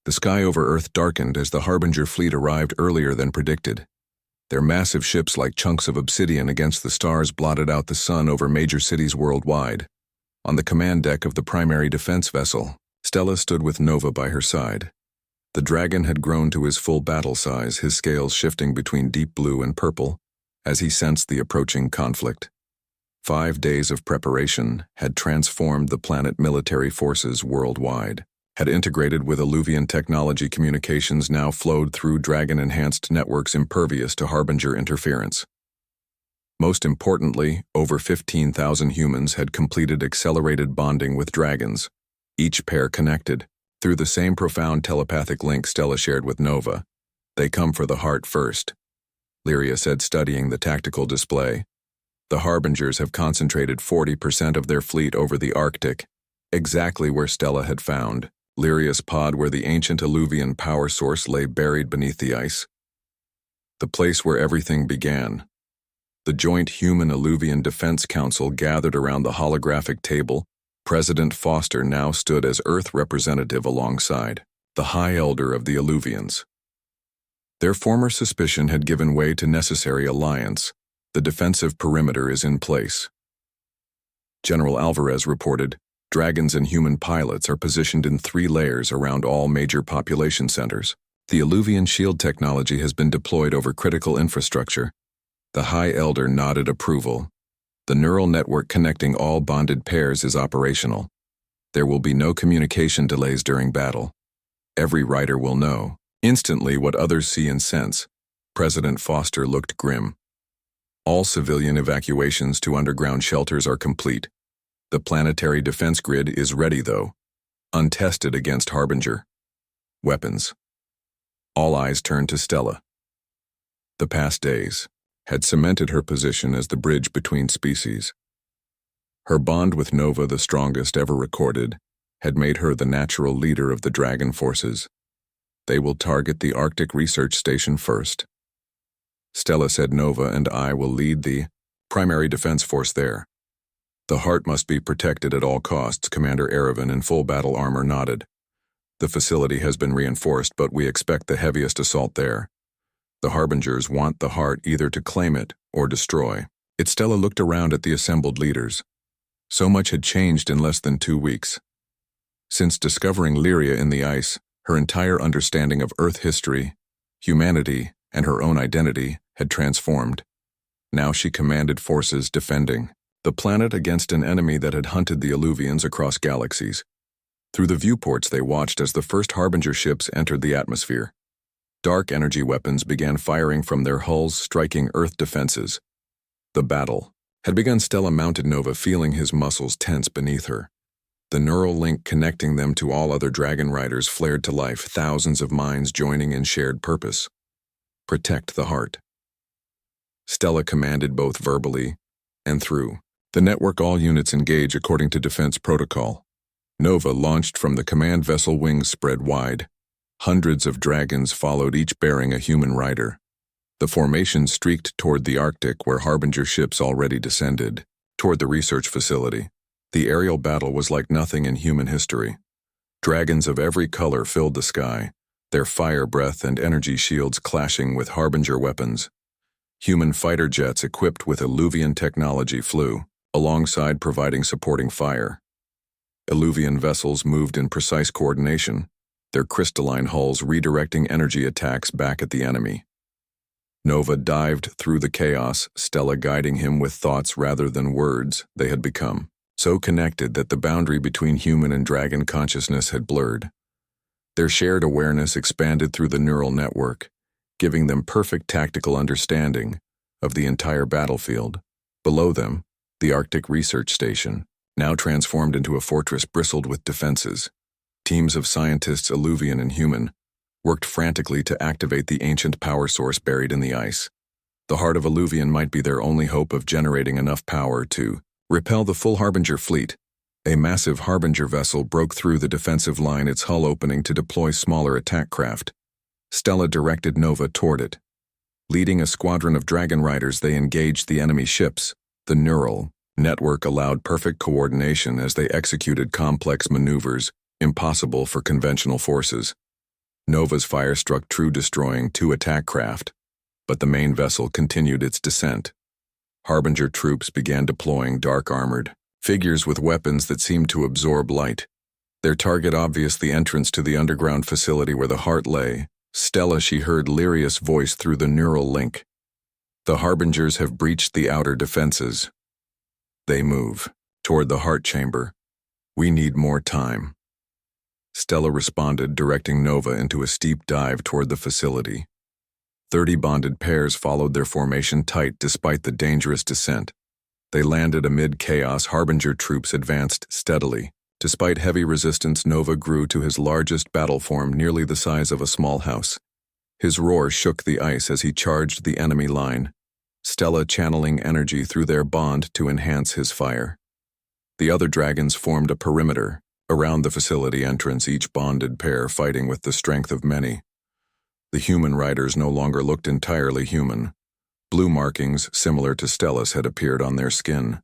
The sky over Earth darkened as the Harbinger fleet arrived earlier than predicted. Their massive ships, like chunks of obsidian against the stars, blotted out the sun over major cities worldwide. On the command deck of the primary defense vessel, Stella stood with Nova by her side. The dragon had grown to his full battle size, his scales shifting between deep blue and purple as he sensed the approaching conflict. 5 days of preparation had transformed the planet military forces worldwide, had integrated with Illuvian technology. Communications now flowed through dragon-enhanced networks impervious to Harbinger interference. Most importantly, over 15,000 humans had completed accelerated bonding with dragons, each pair connected through the same profound telepathic link Stella shared with Nova. "They come for the heart first," Lyria said, studying the tactical display. "The Harbingers have concentrated 40% of their fleet over the Arctic, exactly where Stella had found Lyria's pod, where the ancient Illuvian power source lay buried beneath the ice. The place where everything began. The joint Human-Illuvian Defense Council gathered around the holographic table. President Foster now stood as Earth representative alongside the High Elder of the Illuvians. Their former suspicion had given way to necessary alliance. "The defensive perimeter is in place," General Alvarez reported. "Dragons and human pilots are positioned in 3 layers around all major population centers. The Illuvian shield technology has been deployed over critical infrastructure." The High Elder nodded approval. "The neural network connecting all bonded pairs is operational. There will be no communication delays during battle. Every rider will know instantly what others see and sense." President Foster looked grim. "All civilian evacuations to underground shelters are complete. The planetary defense grid is ready, though, untested against Harbinger weapons." All eyes turned to Stella. The past days had cemented her position as the bridge between species. Her bond with Nova, the strongest ever recorded, had made her the natural leader of the Dragon forces. "They will target the Arctic Research Station first," Stella said. "Nova and I will lead the primary defense force there. The heart must be protected at all costs." Commander Erevan, in full battle armor, nodded. "The facility has been reinforced, but we expect the heaviest assault there. The Harbingers want the heart either to claim it or destroy it." Stella looked around at the assembled leaders. So much had changed in less than 2 weeks. Since discovering Lyria in the ice, her entire understanding of Earth history, humanity, and her own identity had transformed. Now she commanded forces defending the planet against an enemy that had hunted the Illuvians across galaxies. Through the viewports they watched as the first Harbinger ships entered the atmosphere. Dark energy weapons began firing from their hulls, striking Earth defenses. The battle had begun. Stella mounted Nova, feeling his muscles tense beneath her. The neural link connecting them to all other dragon riders flared to life, thousands of minds joining in shared purpose. "Protect the heart," Stella commanded, both verbally and through the network. "All units engage according to defense protocol." Nova launched from the command vessel, wings spread wide. Hundreds of dragons followed, each bearing a human rider. The formation streaked toward the Arctic, where Harbinger ships already descended, toward the research facility. The aerial battle was like nothing in human history. Dragons of every color filled the sky, their fire breath and energy shields clashing with Harbinger weapons. Human fighter jets equipped with Illuvian technology flew alongside, providing supporting fire. Illuvian vessels moved in precise coordination, their crystalline hulls redirecting energy attacks back at the enemy. Nova dived through the chaos, Stella guiding him with thoughts rather than words. They had become so connected that the boundary between human and dragon consciousness had blurred. Their shared awareness expanded through the neural network, giving them perfect tactical understanding of the entire battlefield. Below them, the Arctic Research Station, now transformed into a fortress, bristled with defenses. Teams of scientists, Illuvian and human, worked frantically to activate the ancient power source buried in the ice. The heart of Illuvian might be their only hope of generating enough power to repel the full Harbinger fleet. A massive Harbinger vessel broke through the defensive line, its hull opening to deploy smaller attack craft. Stella directed Nova toward it. Leading a squadron of dragon riders, they engaged the enemy ships. The neural network allowed perfect coordination as they executed complex maneuvers impossible for conventional forces. Nova's fire struck true, destroying 2 attack craft, but the main vessel continued its descent. Harbinger troops began deploying dark-armored figures with weapons that seemed to absorb light. Their target obvious, the entrance to the underground facility where the heart lay. Stella, she heard Lyria's voice through the neural link. The Harbingers have breached the outer defenses. They move toward the heart chamber. We need more time. Stella responded, directing Nova into a steep dive toward the facility. 30 bonded pairs followed their formation tight despite the dangerous descent. They landed amid chaos. Harbinger troops advanced steadily. Despite heavy resistance, Nova grew to his largest battle form, nearly the size of a small house. His roar shook the ice as he charged the enemy line, Stella channeling energy through their bond to enhance his fire. The other dragons formed a perimeter around the facility entrance, each bonded pair fighting with the strength of many. The human riders no longer looked entirely human. Blue markings similar to Stella's had appeared on their skin.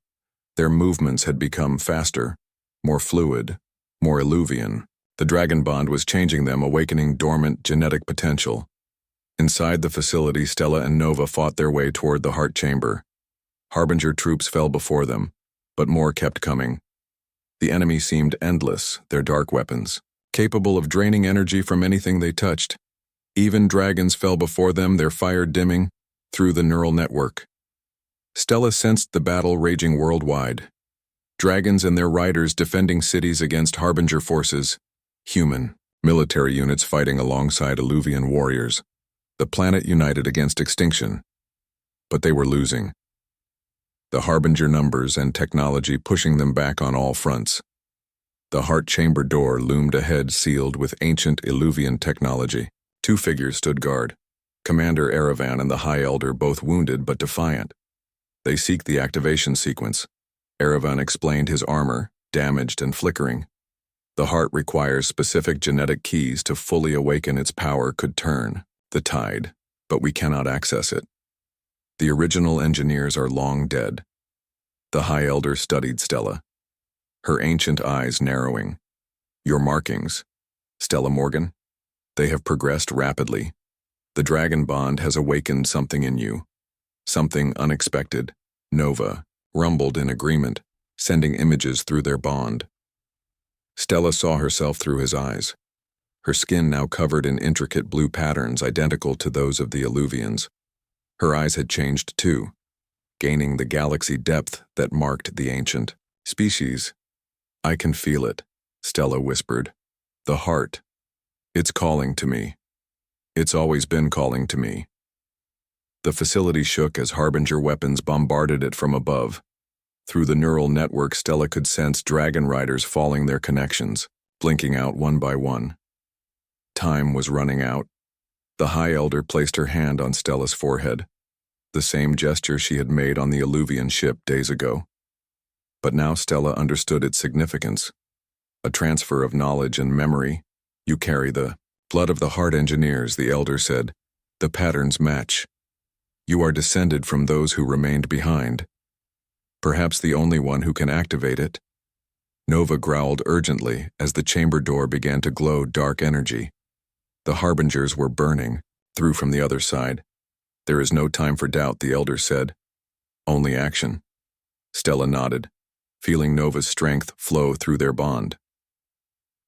Their movements had become faster, more fluid, more Illuvian. The dragon bond was changing them, awakening dormant genetic potential. Inside the facility, Stella and Nova fought their way toward the heart chamber. Harbinger troops fell before them, but more kept coming. The enemy seemed endless, their dark weapons, capable of draining energy from anything they touched. Even dragons fell before them, their fire dimming through the neural network. Stella sensed the battle raging worldwide. Dragons and their riders defending cities against Harbinger forces. Human, military units fighting alongside Illuvian warriors. The planet united against extinction. But they were losing. The Harbinger numbers and technology pushing them back on all fronts. The heart chamber door loomed ahead, sealed with ancient Illuvian technology. 2 figures stood guard. Commander Erevan and the High Elder, both wounded but defiant. They seek the activation sequence. Erevan explained, his armor, damaged and flickering. The heart requires specific genetic keys to fully awaken. Its power could turn the tide, but we cannot access it. The original engineers are long dead. The High Elder studied Stella, her ancient eyes narrowing. Your markings, Stella Morgan, they have progressed rapidly. The dragon bond has awakened something in you. Something unexpected. Nova rumbled in agreement, sending images through their bond. Stella saw herself through his eyes, her skin now covered in intricate blue patterns identical to those of the Illuvians. Her eyes had changed too, gaining the galaxy depth that marked the ancient species. I can feel it, Stella whispered. The heart. It's calling to me. It's always been calling to me. The facility shook as Harbinger weapons bombarded it from above. Through the neural network, Stella could sense dragon riders falling their connections, blinking out one by one. Time was running out. The High Elder placed her hand on Stella's forehead, the same gesture she had made on the Illuvian ship days ago. But now Stella understood its significance. A transfer of knowledge and memory. You carry the blood of the heart engineers, the Elder said. The patterns match. You are descended from those who remained behind. Perhaps the only one who can activate it. Nova growled urgently as the chamber door began to glow dark energy. The Harbingers were burning, through from the other side. There is no time for doubt, the Elder said. Only action. Stella nodded, feeling Nova's strength flow through their bond.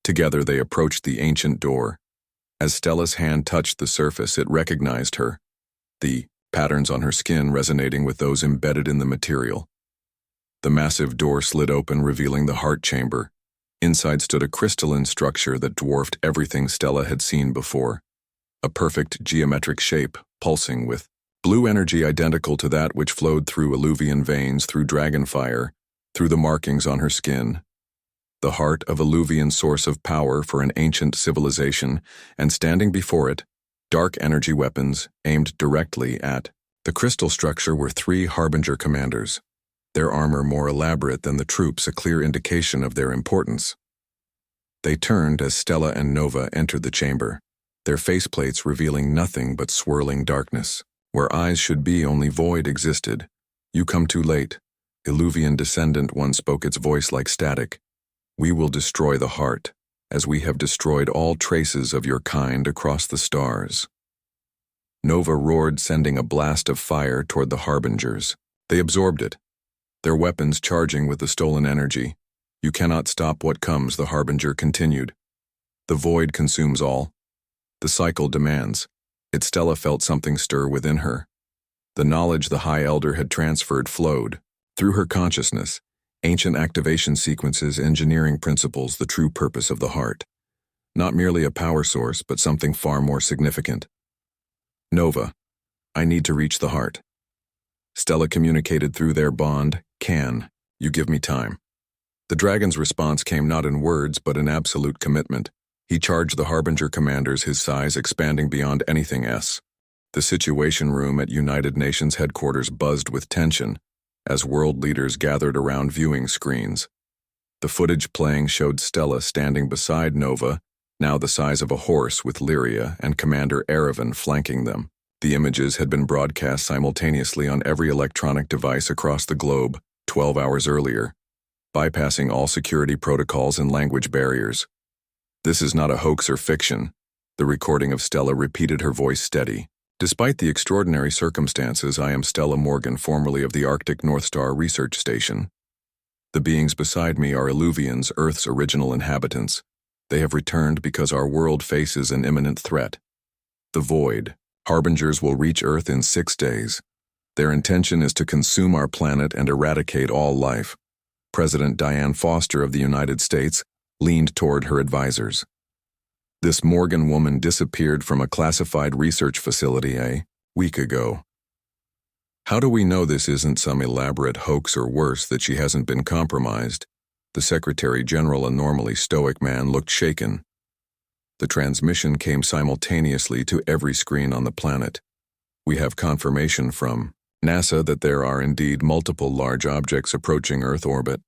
Together they approached the ancient door. As Stella's hand touched the surface, it recognized her, the patterns on her skin resonating with those embedded in the material. The massive door slid open, revealing the heart chamber. Inside stood a crystalline structure that dwarfed everything Stella had seen before. A perfect geometric shape, pulsing with blue energy identical to that which flowed through Illuvian veins, through dragon fire, through the markings on her skin. The heart of Illuvian source of power for an ancient civilization, and standing before it, dark energy weapons aimed directly at the crystal structure were 3 Harbinger commanders. Their armor more elaborate than the troops, a clear indication of their importance. They turned as Stella and Nova entered the chamber, their faceplates revealing nothing but swirling darkness. Where eyes should be, only void existed. You come too late. Illuvian descendant one spoke, its voice like static. We will destroy the heart, as we have destroyed all traces of your kind across the stars." Nova roared, sending a blast of fire toward the Harbingers. They absorbed it, their weapons charging with the stolen energy. "You cannot stop what comes," the Harbinger continued. "The void consumes all. The cycle demands." Stella felt something stir within her. The knowledge the High Elder had transferred flowed through her consciousness, ancient activation sequences, engineering principles, the true purpose of the heart. Not merely a power source, but something far more significant. "Nova, I need to reach the heart." Stella communicated through their bond. "Can you give me time?" The dragon's response came not in words, but in absolute commitment. He charged the Harbinger commanders, his size expanding beyond anything else. The Situation Room at United Nations headquarters buzzed with tension as world leaders gathered around viewing screens. The footage playing showed Stella standing beside Nova, now the size of a horse, with Lyria and Commander Erevan flanking them. The images had been broadcast simultaneously on every electronic device across the globe 12 hours earlier, bypassing all security protocols and language barriers. "This is not a hoax or fiction," the recording of Stella repeated, her voice steady. "Despite the extraordinary circumstances, I am Stella Morgan, formerly of the Arctic North Star Research Station. The beings beside me are Illuvians, Earth's original inhabitants. They have returned because our world faces an imminent threat. The Void. Harbingers will reach Earth in 6 days. Their intention is to consume our planet and eradicate all life." President Diane Foster of the United States leaned toward her advisors. "This Morgan woman disappeared from a classified research facility a week ago. How do we know this isn't some elaborate hoax, or worse, that she hasn't been compromised?" The Secretary General, a normally stoic man, looked shaken. The transmission came simultaneously to every screen on the planet. "We have confirmation from NASA that there are indeed multiple large objects approaching Earth orbit.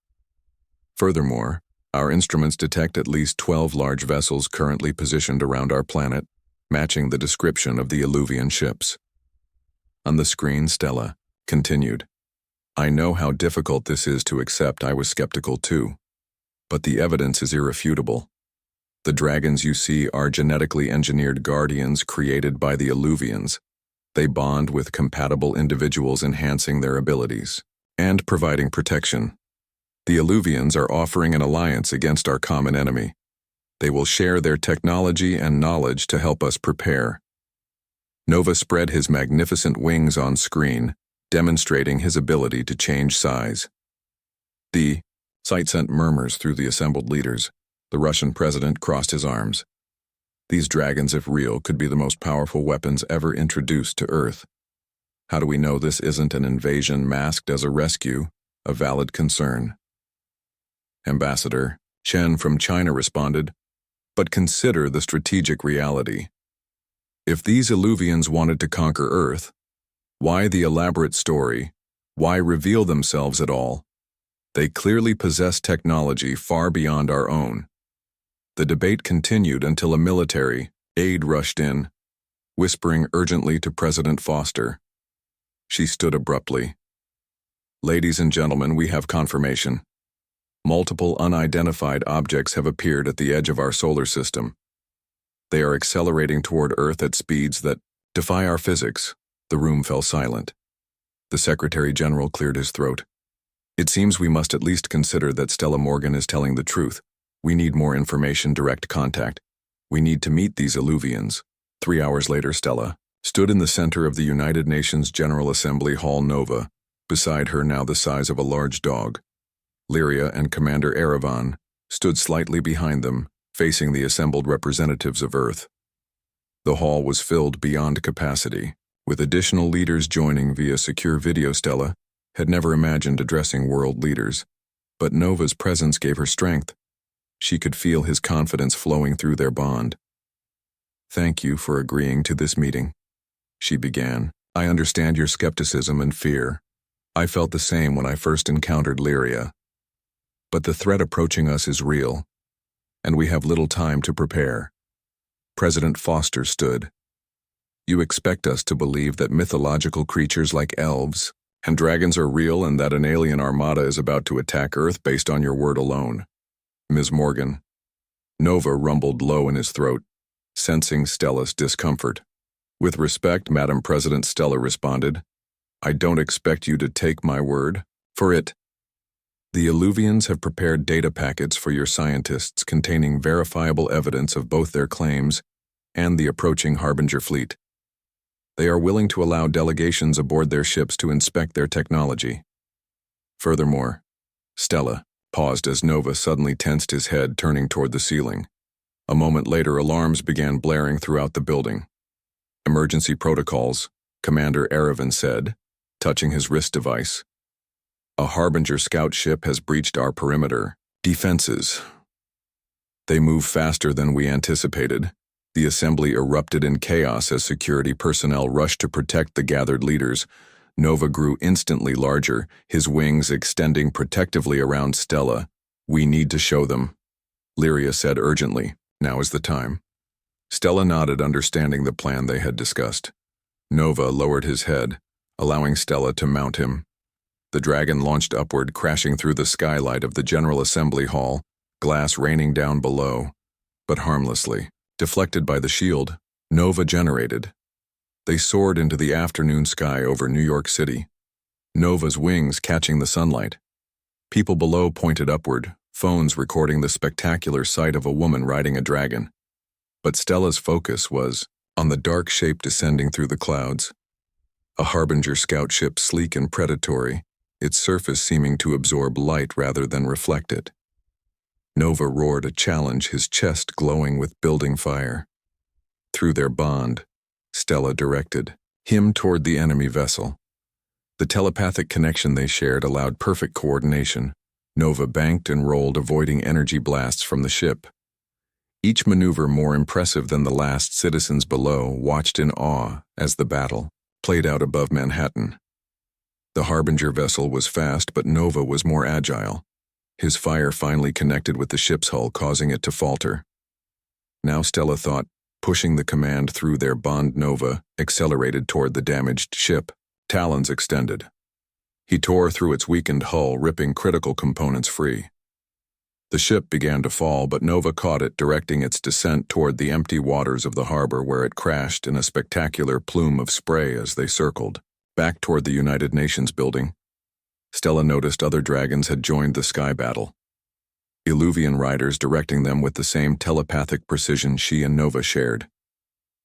Furthermore, our instruments detect at least 12 large vessels currently positioned around our planet, matching the description of the Illuvian ships." On the screen, Stella continued, "I know how difficult this is to accept. I was skeptical too. But the evidence is irrefutable. The dragons you see are genetically engineered guardians created by the Illuvians. They bond with compatible individuals, enhancing their abilities and providing protection. The Illuvians are offering an alliance against our common enemy. They will share their technology and knowledge to help us prepare." Nova spread his magnificent wings on screen, demonstrating his ability to change size. The sight sent murmurs through the assembled leaders. The Russian president crossed his arms. "These dragons, if real, could be the most powerful weapons ever introduced to Earth. How do we know this isn't an invasion masked as a rescue? A valid concern." Ambassador Chen from China responded, "But consider the strategic reality. If these Illuvians wanted to conquer Earth, why the elaborate story? Why reveal themselves at all? They clearly possess technology far beyond our own." The debate continued until a military aide rushed in, whispering urgently to President Foster. She stood abruptly. "Ladies and gentlemen, we have confirmation. Multiple unidentified objects have appeared at the edge of our solar system. They are accelerating toward Earth at speeds that defy our physics." The room fell silent. The Secretary General cleared his throat. "It seems we must at least consider that Stella Morgan is telling the truth. We need more information, direct contact. We need to meet these Illuvians." 3 hours later, Stella stood in the center of the United Nations General Assembly Hall. Nova, beside her, now the size of a large dog. Lyria and Commander Erevan stood slightly behind them, facing the assembled representatives of Earth. The hall was filled beyond capacity, with additional leaders joining via secure video. Stella had never imagined addressing world leaders, but Nova's presence gave her strength. She could feel his confidence flowing through their bond. "Thank you for agreeing to this meeting," she began. "I understand your skepticism and fear. I felt the same when I first encountered Lyria. But the threat approaching us is real, and we have little time to prepare." President Foster stood. "You expect us to believe that mythological creatures like elves and dragons are real, and that an alien armada is about to attack Earth based on your word alone?" Ms. Morgan, Nova rumbled low in his throat, sensing Stella's discomfort. With respect, Madam President, Stella responded. I don't expect you to take my word for it. The Illuvians have prepared data packets for your scientists containing verifiable evidence of both their claims and the approaching Harbinger fleet. They are willing to allow delegations aboard their ships to inspect their technology. Furthermore, Stella paused as Nova suddenly tensed his head, turning toward the ceiling. A moment later, alarms began blaring throughout the building. Emergency protocols, Commander Erevan said, touching his wrist device. A Harbinger scout ship has breached our perimeter defenses. They move faster than we anticipated. The assembly erupted in chaos as security personnel rushed to protect the gathered leaders. Nova grew instantly larger, his wings extending protectively around Stella. We need to show them, Lyria said urgently. Now is the time. Stella nodded, understanding the plan they had discussed. Nova lowered his head, allowing Stella to mount him. The dragon launched upward, crashing through the skylight of the General Assembly Hall, glass raining down below, but harmlessly. Deflected by the shield, Nova generated. They soared into the afternoon sky over New York City, Nova's wings catching the sunlight. People below pointed upward, phones recording the spectacular sight of a woman riding a dragon. But Stella's focus was on the dark shape descending through the clouds. A Harbinger scout ship, sleek and predatory, its surface seeming to absorb light rather than reflect it. Nova roared a challenge, his chest glowing with building fire. Through their bond, Stella directed him toward the enemy vessel. The telepathic connection they shared allowed perfect coordination. Nova banked and rolled, avoiding energy blasts from the ship. Each maneuver more impressive than the last. Citizens below watched in awe as the battle played out above Manhattan. The Harbinger vessel was fast, but Nova was more agile. His fire finally connected with the ship's hull, causing it to falter. Now Stella thought, pushing the command through their bond. Nova accelerated toward the damaged ship, talons extended. He tore through its weakened hull, ripping critical components free. The ship began to fall, but Nova caught it, directing its descent toward the empty waters of the harbor, where it crashed in a spectacular plume of spray as they circled back toward the United Nations building. Stella noticed other dragons had joined the sky battle, Illuvian riders directing them with the same telepathic precision she and Nova shared.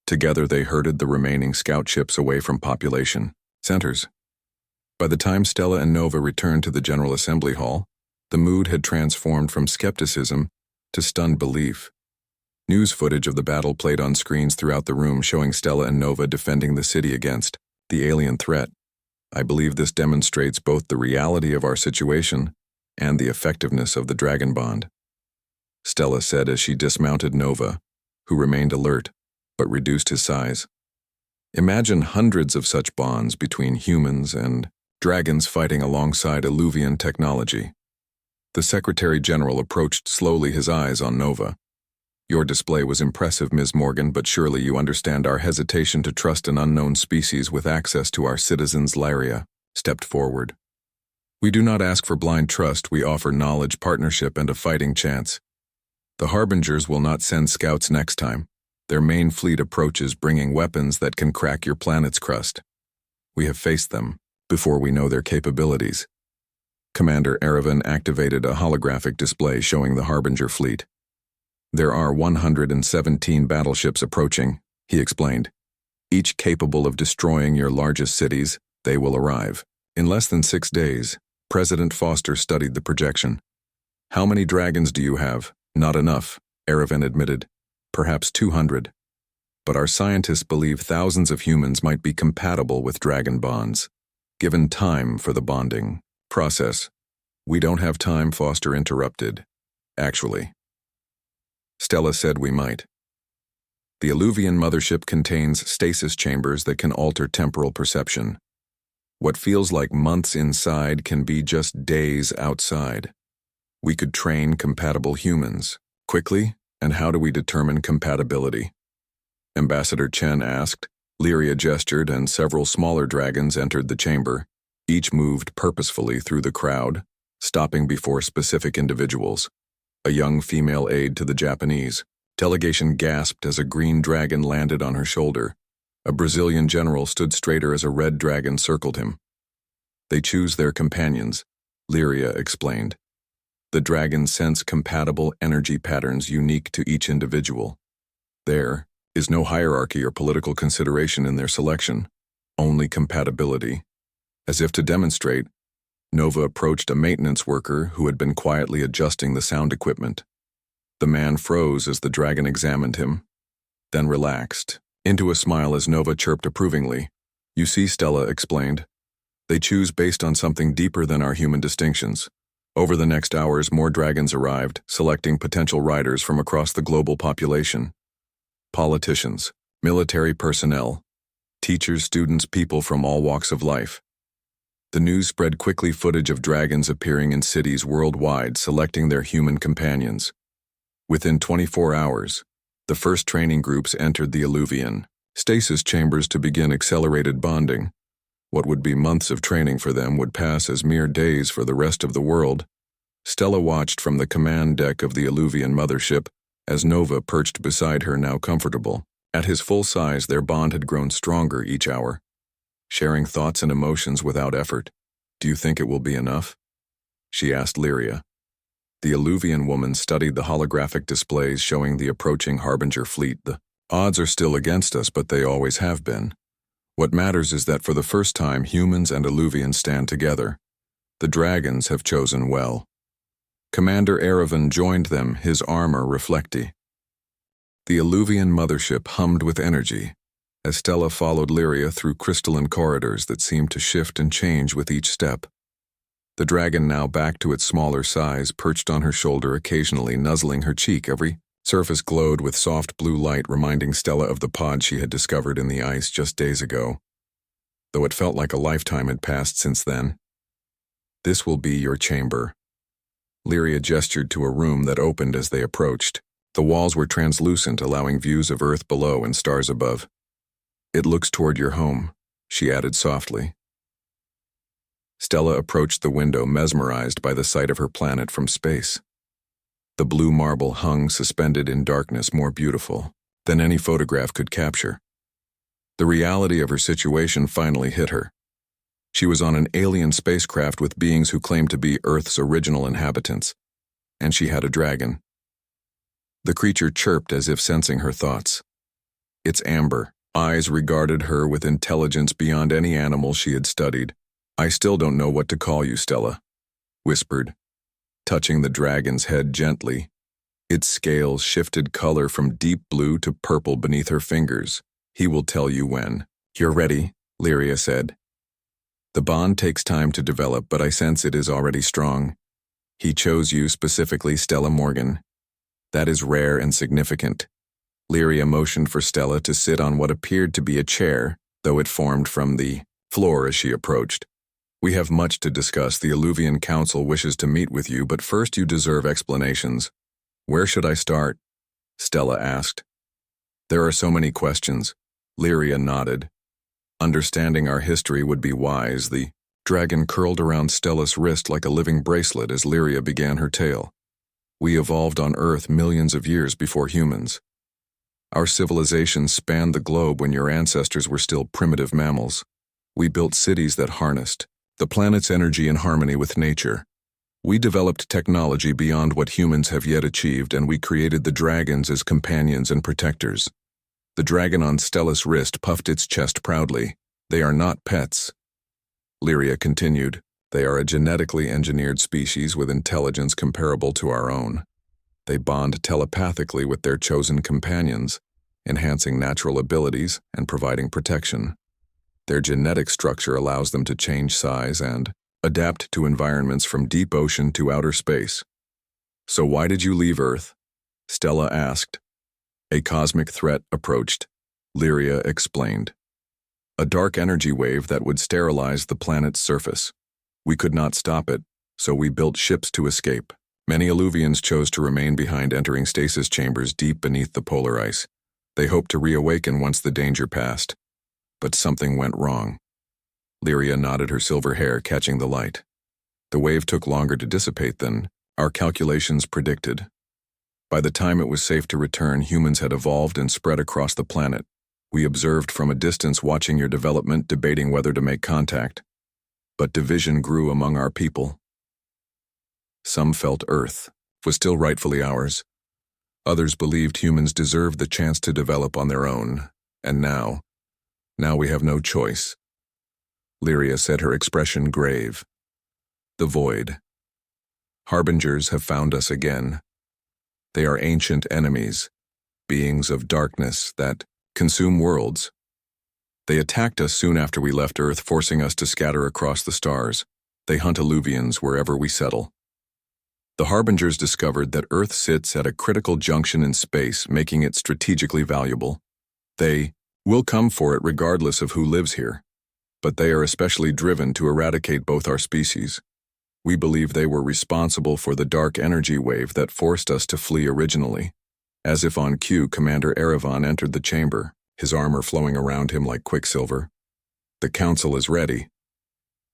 Together they herded the remaining scout ships away from population centers. By the time Stella and Nova returned to the General Assembly Hall, the mood had transformed from skepticism to stunned belief. News footage of the battle played on screens throughout the room, showing Stella and Nova defending the city against the alien threat. I believe this demonstrates both the reality of our situation and the effectiveness of the dragon bond, Stella said as she dismounted Nova, who remained alert but reduced his size. Imagine hundreds of such bonds between humans and dragons fighting alongside Illuvian technology. The Secretary General approached slowly, his eyes on Nova. Your display was impressive, Ms. Morgan, but surely you understand our hesitation to trust an unknown species with access to our citizens. Lyria stepped forward. We do not ask for blind trust, we offer knowledge, partnership, and a fighting chance. The Harbingers will not send scouts next time. Their main fleet approaches, bringing weapons that can crack your planet's crust. We have faced them before we know their capabilities. Commander Erevan activated a holographic display showing the Harbinger fleet. There are 117 battleships approaching, he explained. Each capable of destroying your largest cities. They will arrive in less than 6 days. President Foster studied the projection. How many dragons do you have? Not enough, Erevan admitted. Perhaps 200. But our scientists believe thousands of humans might be compatible with dragon bonds, given time for the bonding process. We don't have time, Foster interrupted. Actually, Stella said we might. The Illuvian mothership contains stasis chambers that can alter temporal perception. What feels like months inside can be just days outside. We could train compatible humans quickly, and how do we determine compatibility? Ambassador Chen asked. Lyria gestured, and several smaller dragons entered the chamber. Each moved purposefully through the crowd, stopping before specific individuals. a young female aide to the Japanese. Delegation gasped as a green dragon landed on her shoulder. A Brazilian general stood straighter as a red dragon circled him. They choose their companions, Lyria explained. The dragons sense compatible energy patterns unique to each individual. There is no hierarchy or political consideration in their selection, only compatibility. As if to demonstrate, Nova approached a maintenance worker who had been quietly adjusting the sound equipment. The man froze as the dragon examined him, then relaxed into a smile as Nova chirped approvingly. You see, Stella explained. They choose based on something deeper than our human distinctions. Over the next hours, more dragons arrived, selecting potential riders from across the global population. Politicians, military personnel, teachers, students, people from all walks of life. The news spread quickly, footage of dragons appearing in cities worldwide, selecting their human companions. Within 24 hours, the first training groups entered the Alluvian stasis chambers to begin accelerated bonding. What would be months of training for them would pass as mere days for the rest of the world. Stella watched from the command deck of the Alluvian mothership as Nova perched beside her, now comfortable. At his full size, their bond had grown stronger each hour, sharing thoughts and emotions without effort. Do you think it will be enough? She asked Lyria. The Alluvian woman studied the holographic displays showing the approaching Harbinger fleet. The odds are still against us, but they always have been. What matters is that for the first time, humans and Alluvians stand together. The dragons have chosen well. Commander Erevan joined them, his armor reflecty. The Alluvian mothership hummed with energy as Stella followed Lyria through crystalline corridors that seemed to shift and change with each step. The dragon, now back to its smaller size, perched on her shoulder, occasionally nuzzling her cheek. Every surface glowed with soft blue light, reminding Stella of the pod she had discovered in the ice just days ago, though it felt like a lifetime had passed since then. This will be your chamber. Lyria gestured to a room that opened as they approached. The walls were translucent, allowing views of Earth below and stars above. It looks toward your home, she added softly. Stella approached the window, mesmerized by the sight of her planet from space. The blue marble hung suspended in darkness, more beautiful than any photograph could capture. The reality of her situation finally hit her. She was on an alien spacecraft with beings who claimed to be Earth's original inhabitants, and she had a dragon. The creature chirped as if sensing her thoughts. Its amber eyes regarded her with intelligence beyond any animal she had studied. I still don't know what to call you, Stella, whispered, touching the dragon's head gently. Its scales shifted color from deep blue to purple beneath her fingers. He will tell you when. You're ready, Lyria said. The bond takes time to develop, but I sense it is already strong. He chose you specifically, Stella Morgan. That is rare and significant. Lyria motioned for Stella to sit on what appeared to be a chair, though it formed from the floor as she approached. We have much to discuss. The Alluvian Council wishes to meet with you, but first you deserve explanations. Where should I start? Stella asked. There are so many questions. Lyria nodded. Understanding our history would be wise. The dragon curled around Stella's wrist like a living bracelet as Lyria began her tale. We evolved on Earth millions of years before humans. Our civilization spanned the globe when your ancestors were still primitive mammals. We built cities that harnessed the planet's energy in harmony with nature. We developed technology beyond what humans have yet achieved, and we created the dragons as companions and protectors. The dragon on Stella's wrist puffed its chest proudly. They are not pets. Lyria continued. They are a genetically engineered species with intelligence comparable to our own. They bond telepathically with their chosen companions, enhancing natural abilities and providing protection. Their genetic structure allows them to change size and adapt to environments from deep ocean to outer space. So why did you leave Earth? Stella asked. A cosmic threat approached, Lyria explained. A dark energy wave that would sterilize the planet's surface. We could not stop it, so we built ships to escape. Many Alluvians chose to remain behind, entering stasis chambers deep beneath the polar ice. They hoped to reawaken once the danger passed. But something went wrong. Lyria nodded, her silver hair catching the light. The wave took longer to dissipate than Our calculations predicted. By the time it was safe to return, humans had evolved and spread across the planet. We observed from a distance, watching your development, debating whether to make contact. But division grew among our people. Some felt Earth was still rightfully ours. Others believed humans deserved the chance to develop on their own. And now we have no choice. Lyria said, her expression grave. The void. Harbingers have found us again. They are ancient enemies, beings of darkness that consume worlds. They attacked us soon after we left Earth, forcing us to scatter across the stars. They hunt Illuvians wherever we settle. The Harbingers discovered that Earth sits at a critical junction in space, making it strategically valuable. They will come for it regardless of who lives here, but they are especially driven to eradicate both our species. We believe they were responsible for the dark energy wave that forced us to flee originally. As if on cue, Commander Erevan entered the chamber, his armor flowing around him like quicksilver. The council is ready.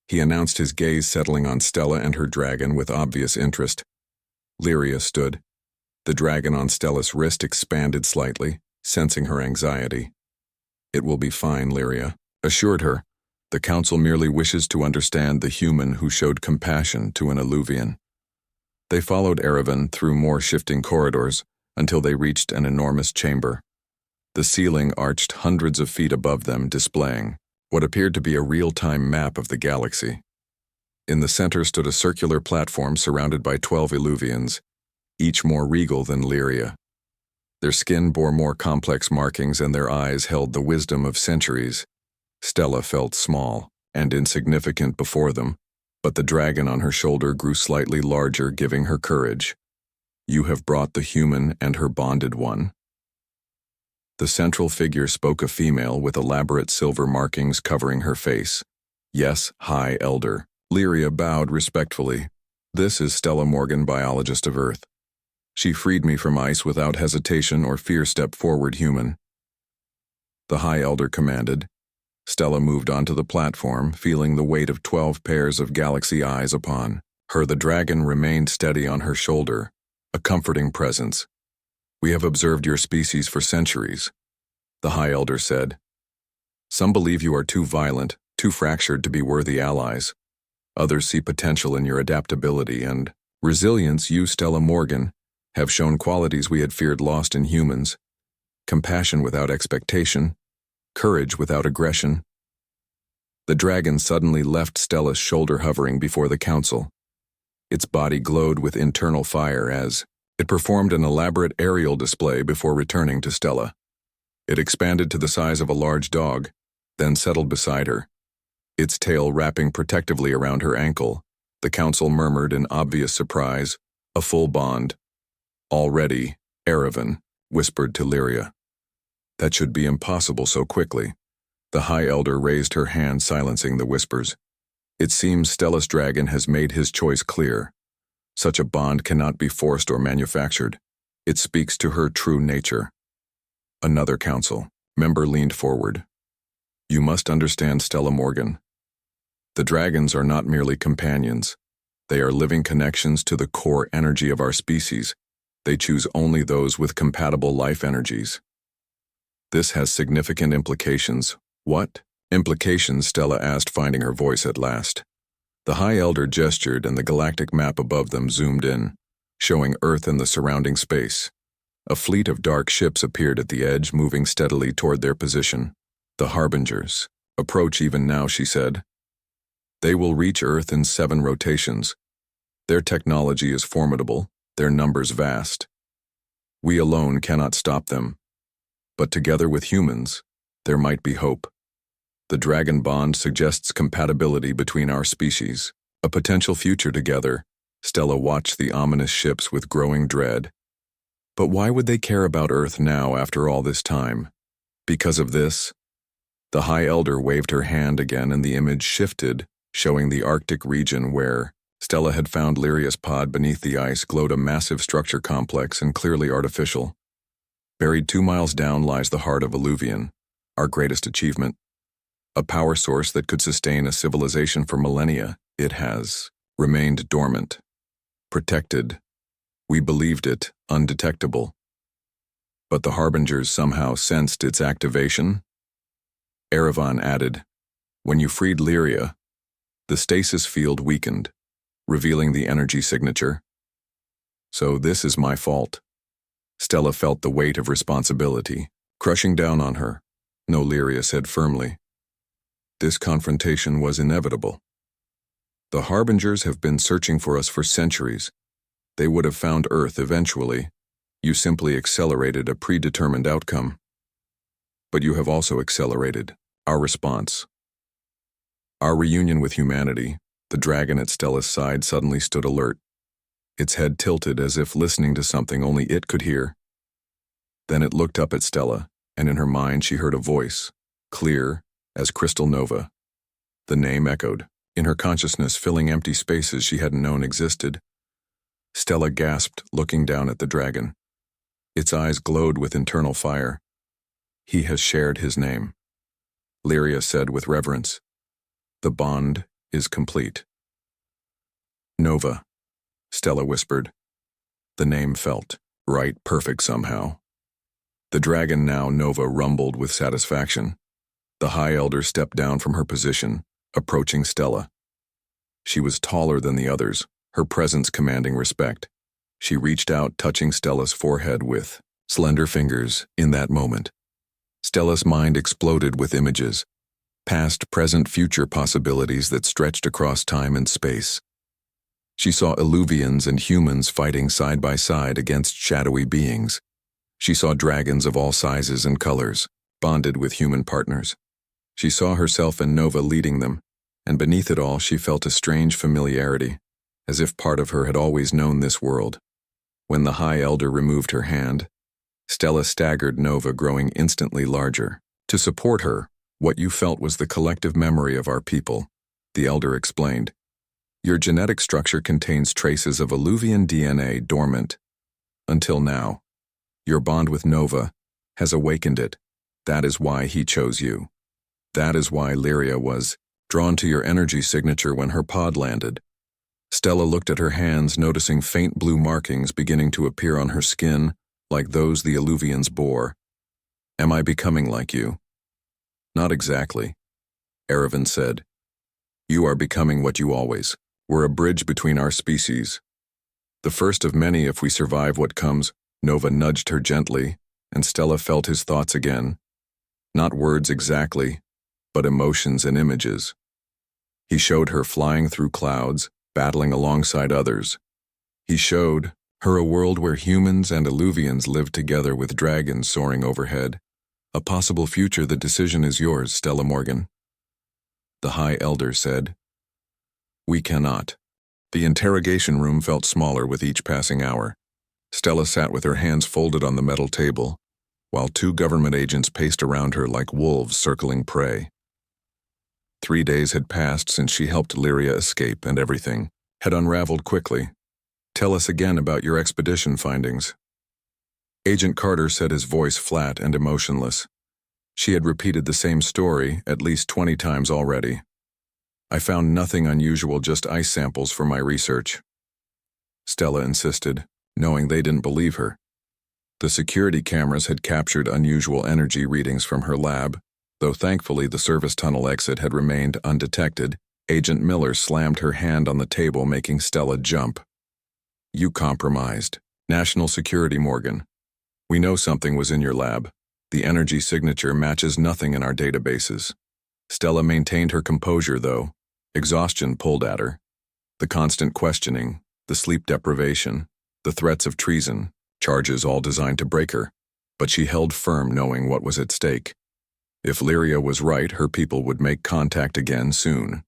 He announced, his gaze settling on Stella and her dragon with obvious interest. Lyria stood. The dragon on Stella's wrist expanded slightly, sensing her anxiety. It will be fine, Lyria assured her. The council merely wishes to understand the human who showed compassion to an Illuvian. They followed Erevan through more shifting corridors until they reached an enormous chamber. The ceiling arched hundreds of feet above them, displaying what appeared to be a real-time map of the galaxy. In the center stood a circular platform surrounded by 12 Illuvians, each more regal than Lyria. Their skin bore more complex markings and their eyes held the wisdom of centuries. Stella felt small and insignificant before them, but the dragon on her shoulder grew slightly larger, giving her courage. You have brought the human and her bonded one. The central figure spoke, a female with elaborate silver markings covering her face. Yes, High Elder. Lyria bowed respectfully. This is Stella Morgan, biologist of Earth. She freed me from ice without hesitation or fear. Step forward, human. The High Elder commanded. Stella moved onto the platform, feeling the weight of 12 pairs of galaxy eyes upon her. The dragon remained steady on her shoulder, a comforting presence. We have observed your species for centuries, the High Elder said. Some believe you are too violent, too fractured to be worthy allies. Others see potential in your adaptability and resilience. You, Stella Morgan, have shown qualities we had feared lost in humans. Compassion without expectation, courage without aggression. The dragon suddenly left Stella's shoulder, hovering before the council. Its body glowed with internal fire as it performed an elaborate aerial display before returning to Stella. It expanded to the size of a large dog, then settled beside her, its tail wrapping protectively around her ankle. The council murmured in obvious surprise, a full bond. Already, Erevan whispered to Lyria. That should be impossible so quickly. The High Elder raised her hand, silencing the whispers. It seems Stella's dragon has made his choice clear. Such a bond cannot be forced or manufactured. It speaks to her true nature. Another council member leaned forward. You must understand, Stella Morgan. The dragons are not merely companions. They are living connections to the core energy of our species. They choose only those with compatible life energies. This has significant implications. What implications? Stella asked, finding her voice at last. The High Elder gestured, and the galactic map above them zoomed in, showing Earth and the surrounding space. A fleet of dark ships appeared at the edge, moving steadily toward their position. The Harbingers approach even now, she said. They will reach Earth in 7 rotations. Their technology is formidable, their numbers vast. We alone cannot stop them. But together with humans, there might be hope. The dragon bond suggests compatibility between our species, a potential future together. Stella watched the ominous ships with growing dread. But why would they care about Earth now after all this time? Because of this? The High Elder waved her hand again, and the image shifted, showing the Arctic region where Stella had found Lyria's pod. Beneath the ice glowed a massive structure, complex and clearly artificial. Buried 2 miles down lies the heart of Illuvian, our greatest achievement. A power source that could sustain a civilization for millennia. It has remained dormant. Protected. We believed it, undetectable. But the Harbingers somehow sensed its activation? Erevan added, when you freed Lyria, the stasis field weakened, revealing the energy signature. So this is my fault. Stella felt the weight of responsibility, crushing down on her. No, Lyria said firmly. This confrontation was inevitable. The Harbingers have been searching for us for centuries. They would have found Earth eventually. You simply accelerated a predetermined outcome. But you have also accelerated our response. Our reunion with humanity. The dragon at Stella's side suddenly stood alert, its head tilted as if listening to something only it could hear. Then it looked up at Stella, and in her mind she heard a voice, clear as crystal nova. The name echoed, in her consciousness filling empty spaces she hadn't known existed. Stella gasped, looking down at the dragon. Its eyes glowed with internal fire. He has shared his name. Lyria said with reverence. The bond is complete. Nova, Stella whispered. The name felt right, perfect somehow. The dragon, now Nova, rumbled with satisfaction. The High Elder stepped down from her position, approaching Stella. She was taller than the others, her presence commanding respect. She reached out, touching Stella's forehead with slender fingers. In that moment, Stella's mind exploded with images, past, present, future possibilities that stretched across time and space. She saw Illuvians and humans fighting side by side against shadowy beings. She saw dragons of all sizes and colors, bonded with human partners. She saw herself and Nova leading them, and beneath it all she felt a strange familiarity, as if part of her had always known this world. When the High Elder removed her hand, Stella staggered, Nova growing instantly larger. To support her, what you felt was the collective memory of our people, the Elder explained. Your genetic structure contains traces of Illuvian DNA dormant. Until now, your bond with Nova has awakened it. That is why he chose you. That is why Lyria was drawn to your energy signature when her pod landed. Stella looked at her hands, noticing faint blue markings beginning to appear on her skin, like those the Illuvians bore. Am I becoming like you? Not exactly, Erevan said. You are becoming what you always were, a bridge between our species. The first of many if we survive what comes. Nova nudged her gently, and Stella felt his thoughts again. Not words exactly, but emotions and images. He showed her flying through clouds, battling alongside others. He showed her a world where humans and Illuvians lived together with dragons soaring overhead. A possible future. The decision is yours, Stella Morgan. The High Elder said. We cannot. The interrogation room felt smaller with each passing hour. Stella sat with her hands folded on the metal table, while 2 government agents paced around her like wolves circling prey. 3 days had passed since she helped Lyria escape, and everything had unraveled quickly. Tell us again about your expedition findings. Agent Carter said, his voice flat and emotionless. She had repeated the same story at least 20 times already. I found nothing unusual, just ice samples for my research. Stella insisted, knowing they didn't believe her. The security cameras had captured unusual energy readings from her lab, though thankfully the service tunnel exit had remained undetected. Agent Miller slammed her hand on the table, making Stella jump. You compromised. National Security, Morgan. We know something was in your lab. The energy signature matches nothing in our databases. Stella maintained her composure, though. Exhaustion pulled at her. The constant questioning, the sleep deprivation, the threats of treason, charges all designed to break her. But she held firm, knowing what was at stake. If Lyria was right, her people would make contact again soon.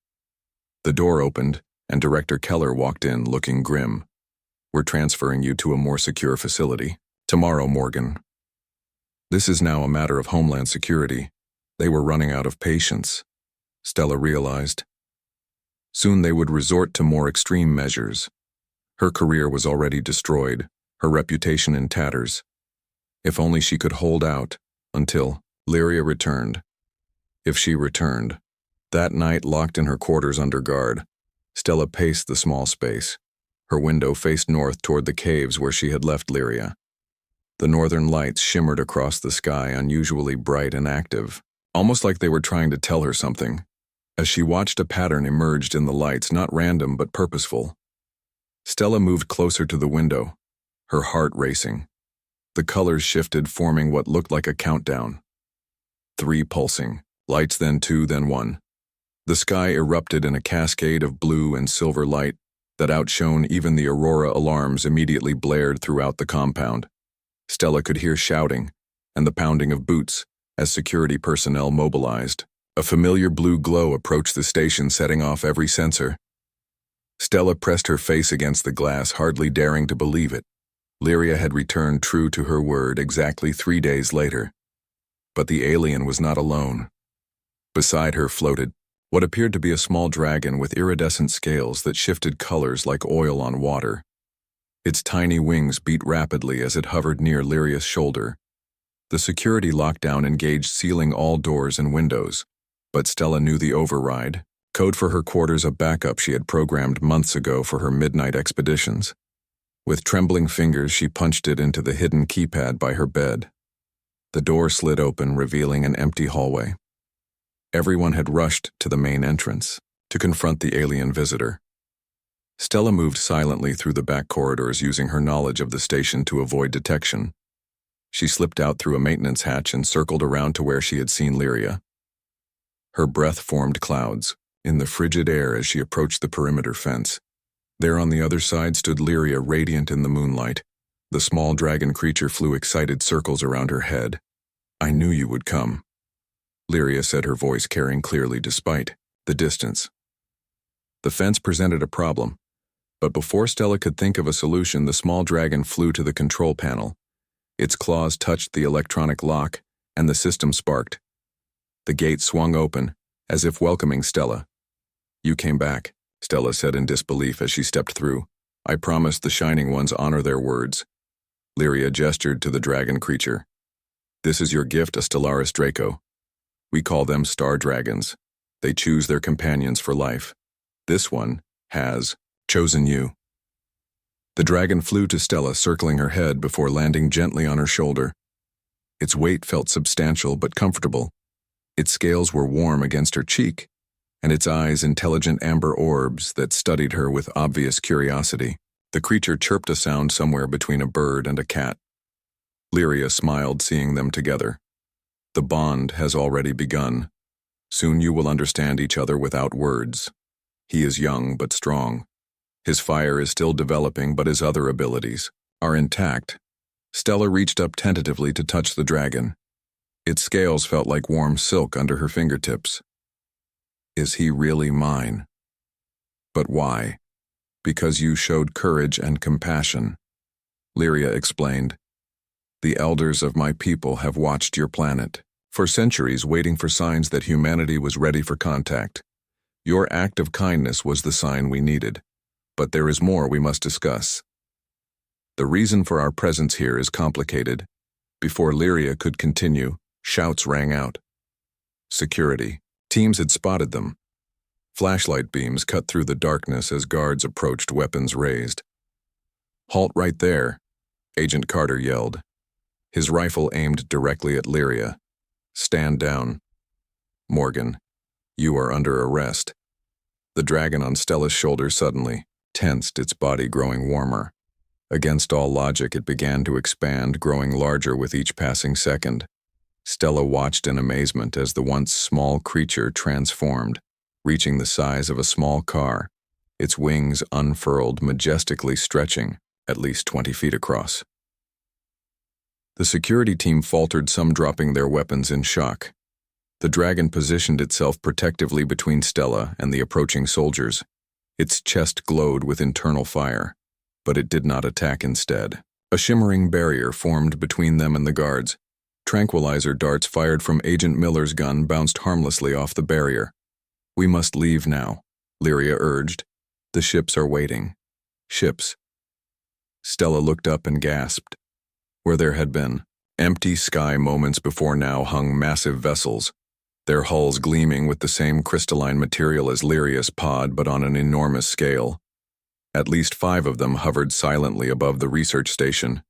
The door opened, and Director Keller walked in, looking grim. We're transferring you to a more secure facility. Tomorrow, Morgan. This is now a matter of Homeland Security. They were running out of patience, Stella realized. Soon they would resort to more extreme measures. Her career was already destroyed, her reputation in tatters. If only she could hold out until Lyria returned. If she returned. That night, locked in her quarters under guard, Stella paced the small space, Her window faced north toward the caves where she had left Lyria. The northern lights shimmered across the sky, unusually bright and active, almost like they were trying to tell her something. As she watched, a pattern emerged in the lights, not random but purposeful. Stella moved closer to the window, her heart racing. The colors shifted, forming what looked like a countdown. 3 pulsing, lights, then 2, then 1. The sky erupted in a cascade of blue and silver light that outshone even the aurora alarms immediately blared throughout the compound. Stella could hear shouting and the pounding of boots as security personnel mobilized. A familiar blue glow approached the station, setting off every sensor. Stella pressed her face against the glass, hardly daring to believe it. Lyria had returned true to her word exactly 3 days later. But the alien was not alone. Beside her floated what appeared to be a small dragon with iridescent scales that shifted colors like oil on water. Its tiny wings beat rapidly as it hovered near Lyria's shoulder. The security lockdown engaged, sealing all doors and windows. But Stella knew the override, code for her quarters, a backup she had programmed months ago for her midnight expeditions. With trembling fingers, she punched it into the hidden keypad by her bed. The door slid open, revealing an empty hallway. Everyone had rushed to the main entrance to confront the alien visitor. Stella moved silently through the back corridors, using her knowledge of the station to avoid detection. She slipped out through a maintenance hatch and circled around to where she had seen Lyria. Her breath formed clouds in the frigid air as she approached the perimeter fence. There on the other side stood Lyria, radiant in the moonlight. The small dragon creature flew excited circles around her head. "I knew you would come," Lyria said, her voice carrying clearly despite the distance. The fence presented a problem, but before Stella could think of a solution, the small dragon flew to the control panel. Its claws touched the electronic lock, and the system sparked. The gate swung open, as if welcoming Stella. "You came back," Stella said in disbelief as she stepped through. "I promised the Shining Ones honor their words." Lyria gestured to the dragon creature. "This is your gift, a Stellaris Draco. We call them star dragons. They choose their companions for life. This one has chosen you." The dragon flew to Stella, circling her head before landing gently on her shoulder. Its weight felt substantial but comfortable. Its scales were warm against her cheek, and its eyes intelligent amber orbs that studied her with obvious curiosity. The creature chirped, a sound somewhere between a bird and a cat. Lyria smiled, seeing them together. "The bond has already begun. Soon you will understand each other without words. He is young but strong. His fire is still developing, but his other abilities are intact." Stella reached up tentatively to touch the dragon. Its scales felt like warm silk under her fingertips. "Is he really mine?" "But why?" "Because you showed courage and compassion," Lyria explained. "The elders of my people have watched your planet for centuries, waiting for signs that humanity was ready for contact. Your act of kindness was the sign we needed. But there is more we must discuss. The reason for our presence here is complicated." Before Lyria could continue, shouts rang out. Security teams had spotted them. Flashlight beams cut through the darkness as guards approached, weapons raised. "Halt right there," Agent Carter yelled, his rifle aimed directly at Lyria. "Stand down. Morgan, you are under arrest." The dragon on Stella's shoulder suddenly tensed, its body growing warmer. Against all logic, it began to expand, growing larger with each passing second. Stella watched in amazement as the once small creature transformed, reaching the size of a small car, its wings unfurled, majestically stretching at least 20 feet across. The security team faltered, some dropping their weapons in shock. The dragon positioned itself protectively between Stella and the approaching soldiers. Its chest glowed with internal fire, but it did not attack. Instead, a shimmering barrier formed between them and the guards. Tranquilizer darts fired from Agent Miller's gun bounced harmlessly off the barrier. "We must leave now," Lyria urged. "The ships are waiting." "Ships?" Stella looked up and gasped. Where there had been empty sky moments before now hung massive vessels, their hulls gleaming with the same crystalline material as Lyria's pod, but on an enormous scale. At least 5 of them hovered silently above the research station,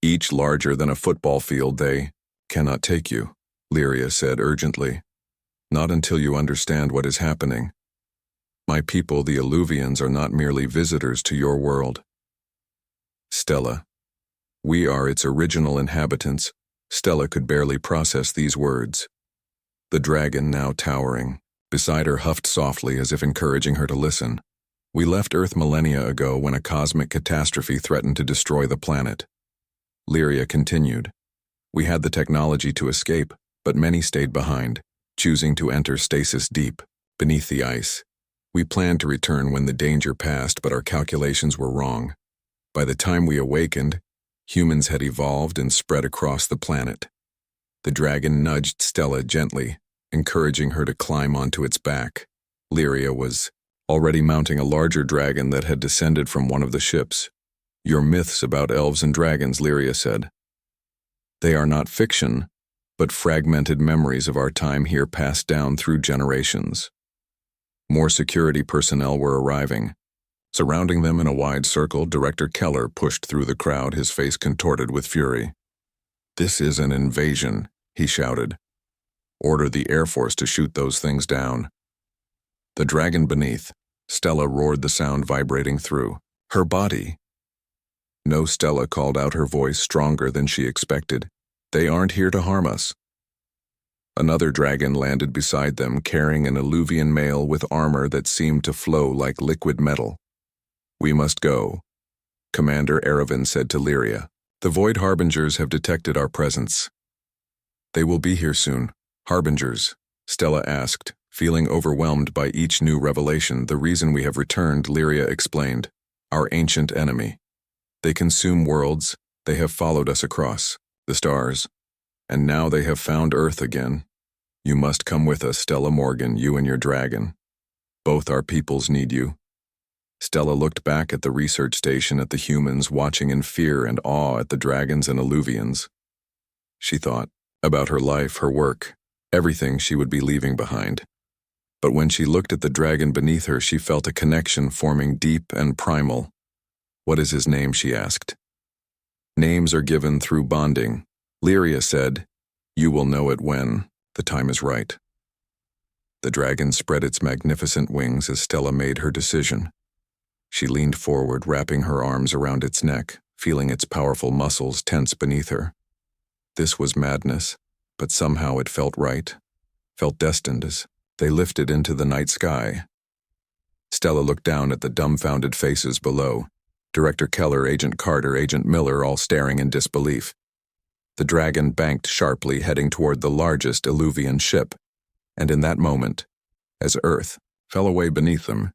each larger than a football field. They cannot take you, Lyria said urgently. Not until you understand what is happening. My people, the Illuvians, are not merely visitors to your world. Stella. We are its original inhabitants. Stella could barely process these words. The dragon, now towering beside her, huffed softly as if encouraging her to listen. We left Earth millennia ago when a cosmic catastrophe threatened to destroy the planet. Lyria continued. We had the technology to escape, but many stayed behind, choosing to enter stasis deep, beneath the ice. We planned to return when the danger passed, but our calculations were wrong. By the time we awakened, humans had evolved and spread across the planet. The dragon nudged Stella gently, encouraging her to climb onto its back. Lyria was already mounting a larger dragon that had descended from one of the ships. Your myths about elves and dragons, Lyria said. They are not fiction, but fragmented memories of our time here passed down through generations. More security personnel were arriving. Surrounding them in a wide circle, Director Keller pushed through the crowd, his face contorted with fury. This is an invasion, he shouted. Order the Air Force to shoot those things down. The dragon beneath, Stella roared, the sound vibrating through her body. No, Stella called out, her voice stronger than she expected. They aren't here to harm us. Another dragon landed beside them, carrying an Illuvian male with armor that seemed to flow like liquid metal. We must go, Commander Erevan said to Lyria. The Void Harbingers have detected our presence. They will be here soon. Harbingers, Stella asked, feeling overwhelmed by each new revelation. The reason we have returned, Lyria explained. Our ancient enemy. They consume worlds, they have followed us across the stars, and now they have found Earth again. You must come with us, Stella Morgan, you and your dragon. Both our peoples need you. Stella looked back at the research station, at the humans, watching in fear and awe at the dragons and Illuvians. She thought about her life, her work, everything she would be leaving behind. But when she looked at the dragon beneath her, she felt a connection forming, deep and primal. What is his name, she asked. Names are given through bonding, Lyria said. You will know it when the time is right. The dragon spread its magnificent wings as Stella made her decision. She leaned forward, wrapping her arms around its neck, feeling its powerful muscles tense beneath her. This was madness, but somehow it felt right, felt destined as they lifted into the night sky. Stella looked down at the dumbfounded faces below. Director Keller, Agent Carter, Agent Miller, all staring in disbelief. The dragon banked sharply, heading toward the largest Illuvian ship, and in that moment, as Earth fell away beneath them,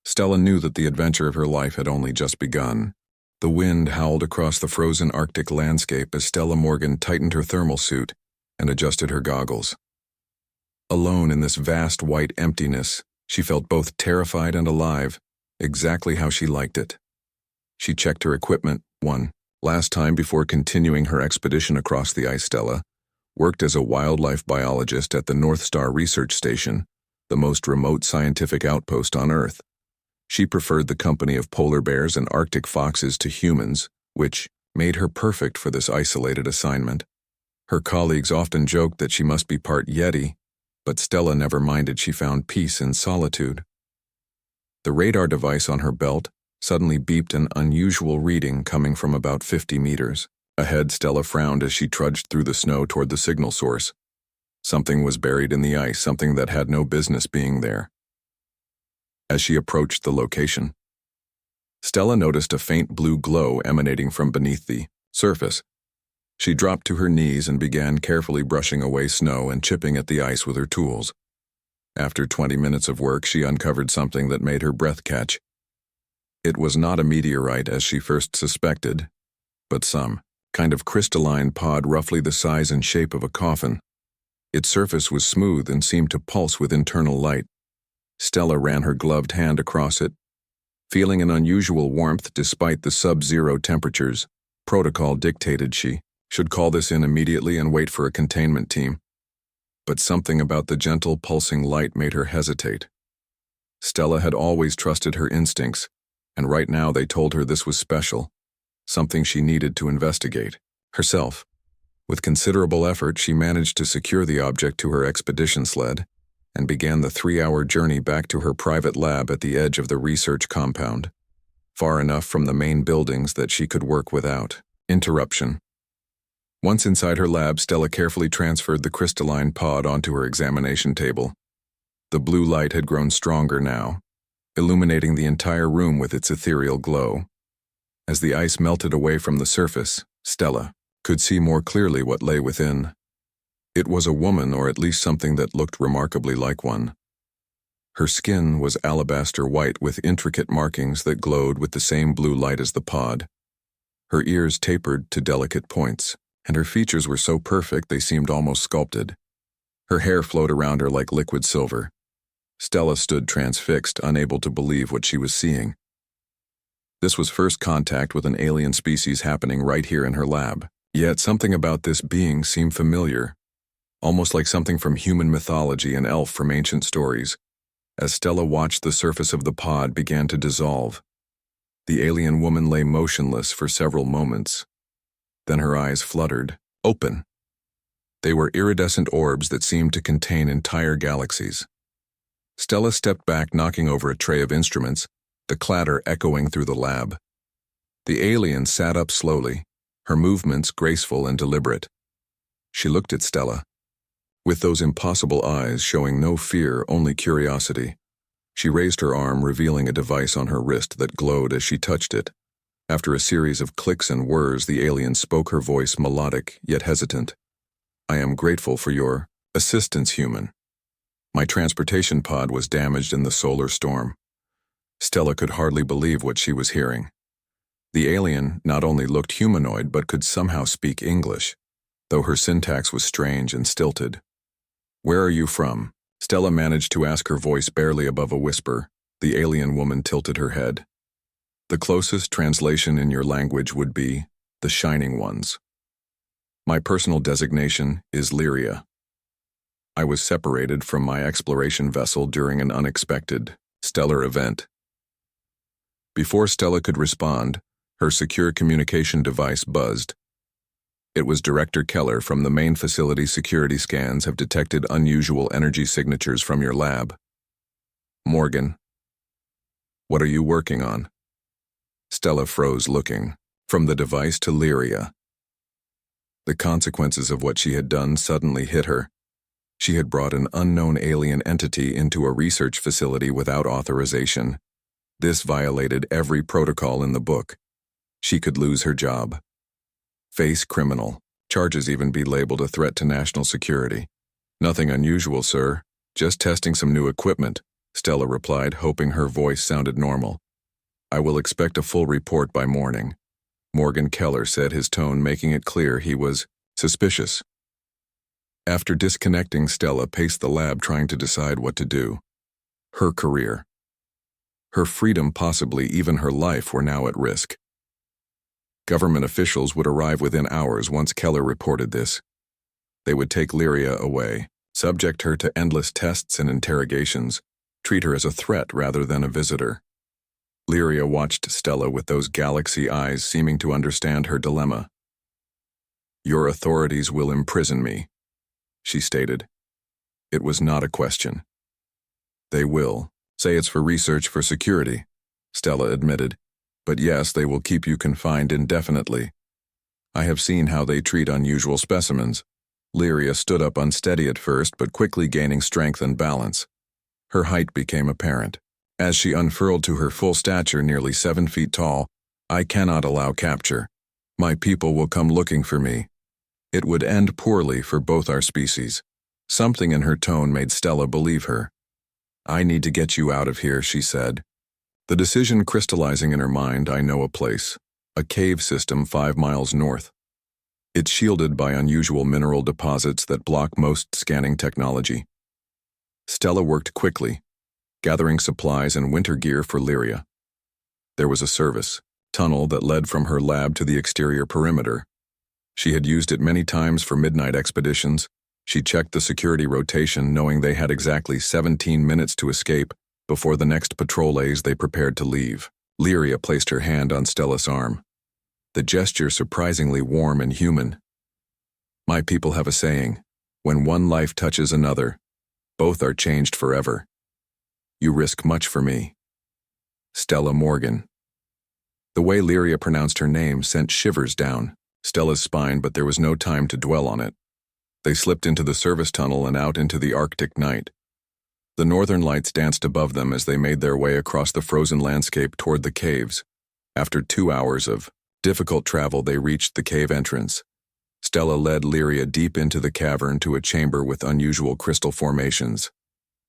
Stella knew that the adventure of her life had only just begun. The wind howled across the frozen Arctic landscape as Stella Morgan tightened her thermal suit and adjusted her goggles. Alone in this vast white emptiness, she felt both terrified and alive, exactly how she liked it. She checked her equipment one last time before continuing her expedition across the ice. Stella worked as a wildlife biologist at the North Star Research Station, the most remote scientific outpost on Earth. She preferred the company of polar bears and Arctic foxes to humans, which made her perfect for this isolated assignment. Her colleagues often joked that she must be part Yeti, but Stella never minded. She found peace in solitude. The radar device on her belt suddenly beeped, an unusual reading coming from about 50 meters. Ahead, Stella frowned as she trudged through the snow toward the signal source. Something was buried in the ice, something that had no business being there. As she approached the location, Stella noticed a faint blue glow emanating from beneath the surface. She dropped to her knees and began carefully brushing away snow and chipping at the ice with her tools. After 20 minutes of work, she uncovered something that made her breath catch. It was not a meteorite as she first suspected, but some kind of crystalline pod roughly the size and shape of a coffin. Its surface was smooth and seemed to pulse with internal light. Stella ran her gloved hand across it, feeling an unusual warmth despite the sub-zero temperatures. Protocol dictated she should call this in immediately and wait for a containment team. But something about the gentle pulsing light made her hesitate. Stella had always trusted her instincts, And right now they told her this was special, something she needed to investigate herself. With considerable effort, she managed to secure the object to her expedition sled and began the 3-hour journey back to her private lab at the edge of the research compound, far enough from the main buildings that she could work without interruption. Once inside her lab, Stella carefully transferred the crystalline pod onto her examination table. The blue light had grown stronger now, illuminating the entire room with its ethereal glow. As the ice melted away from the surface, Stella could see more clearly what lay within. It was a woman, or at least something that looked remarkably like one. Her skin was alabaster white with intricate markings that glowed with the same blue light as the pod. Her ears tapered to delicate points, and her features were so perfect they seemed almost sculpted. Her hair flowed around her like liquid silver. Stella stood transfixed, unable to believe what she was seeing. This was first contact with an alien species happening right here in her lab. Yet something about this being seemed familiar, almost like something from human mythology and elf from ancient stories. As Stella watched, the surface of the pod began to dissolve. The alien woman lay motionless for several moments. Then her eyes fluttered, open. They were iridescent orbs that seemed to contain entire galaxies. Stella stepped back, knocking over a tray of instruments, the clatter echoing through the lab. The alien sat up slowly, her movements graceful and deliberate. She looked at Stella, with those impossible eyes showing no fear, only curiosity. She raised her arm, revealing a device on her wrist that glowed as she touched it. After a series of clicks and whirs, the alien spoke, her voice melodic yet hesitant. "I am grateful for your assistance, human. My transportation pod was damaged in the solar storm." Stella could hardly believe what she was hearing. The alien not only looked humanoid but could somehow speak English, though her syntax was strange and stilted. "Where are you from?" Stella managed to ask, her voice barely above a whisper. The alien woman tilted her head. "The closest translation in your language would be the Shining Ones. My personal designation is Lyria. I was separated from my exploration vessel during an unexpected, stellar event." Before Stella could respond, her secure communication device buzzed. It was Director Keller from the main facility. "Security scans have detected unusual energy signatures from your lab." "Morgan, what are you working on?" Stella froze, looking from the device to Lyria. The consequences of what she had done suddenly hit her. She had brought an unknown alien entity into a research facility without authorization. This violated every protocol in the book. She could lose her job, face criminal charges, even be labeled a threat to national security. "Nothing unusual, sir. Just testing some new equipment," Stella replied, hoping her voice sounded normal. "I will expect a full report by morning," Morgan Keller said, his tone making it clear he was suspicious. After disconnecting, Stella paced the lab, trying to decide what to do. Her career, her freedom, possibly even her life, were now at risk. Government officials would arrive within hours once Keller reported this. They would take Lyria away, subject her to endless tests and interrogations, treat her as a threat rather than a visitor. Lyria watched Stella with those galaxy eyes, seeming to understand her dilemma. "Your authorities will imprison me," she stated. It was not a question. "They will. Say it's for research for security," Stella admitted. "But yes, they will keep you confined indefinitely. I have seen how they treat unusual specimens." Lyria stood up, unsteady at first, but quickly gaining strength and balance. Her height became apparent as she unfurled to her full stature, nearly 7 feet tall. "I cannot allow capture. My people will come looking for me. It would end poorly for both our species." Something in her tone made Stella believe her. "I need to get you out of here," she said, the decision crystallizing in her mind. "I know a place, a cave system 5 miles north. It's shielded by unusual mineral deposits that block most scanning technology." Stella worked quickly, gathering supplies and winter gear for Lyria. There was a service tunnel that led from her lab to the exterior perimeter. She had used it many times for midnight expeditions. She checked the security rotation, knowing they had exactly 17 minutes to escape before the next patrol. They prepared to leave. Lyria placed her hand on Stella's arm, the gesture surprisingly warm and human. My people have a saying, when one life touches another, both are changed forever. You risk much for me. Stella Morgan. The way Lyria pronounced her name sent shivers down Stella's spine, but there was no time to dwell on it. They slipped into the service tunnel and out into the Arctic night. The northern lights danced above them as they made their way across the frozen landscape toward the caves. After 2 hours of difficult travel, they reached the cave entrance. Stella led Lyria deep into the cavern to a chamber with unusual crystal formations.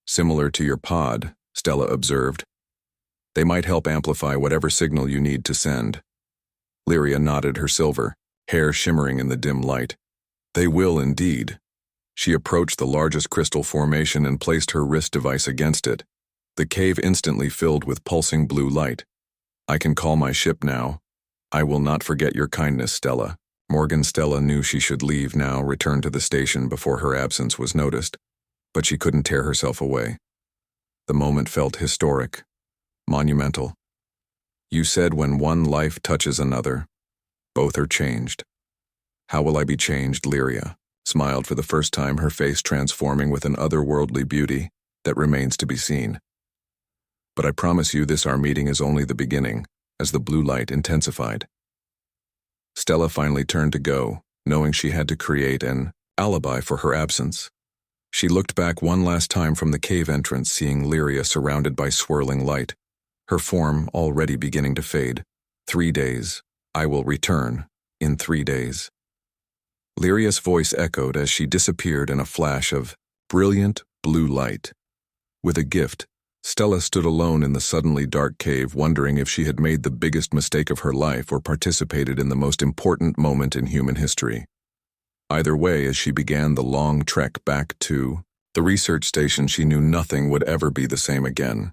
Similar to your pod, Stella observed. They might help amplify whatever signal you need to send. Lyria nodded, her silver hair shimmering in the dim light. They will indeed. She approached the largest crystal formation and placed her wrist device against it. The cave instantly filled with pulsing blue light. I can call my ship now. I will not forget your kindness, Stella. Morgan. Stella knew she should leave now, return to the station before her absence was noticed, but she couldn't tear herself away. The moment felt historic, monumental. You said when one life touches another, both are changed. How will I be changed? Lyria smiled for the first time, her face transforming with an otherworldly beauty that remains to be seen. But I promise you this, our meeting is only the beginning, as the blue light intensified. Stella finally turned to go, knowing she had to create an alibi for her absence. She looked back one last time from the cave entrance, seeing Lyria surrounded by swirling light, her form already beginning to fade. 3 days. I will return. In 3 days. Lyria's voice echoed as she disappeared in a flash of brilliant blue light. With a gift, Stella stood alone in the suddenly dark cave, wondering if she had made the biggest mistake of her life or participated in the most important moment in human history. Either way, as she began the long trek back to the research station, she knew nothing would ever be the same again.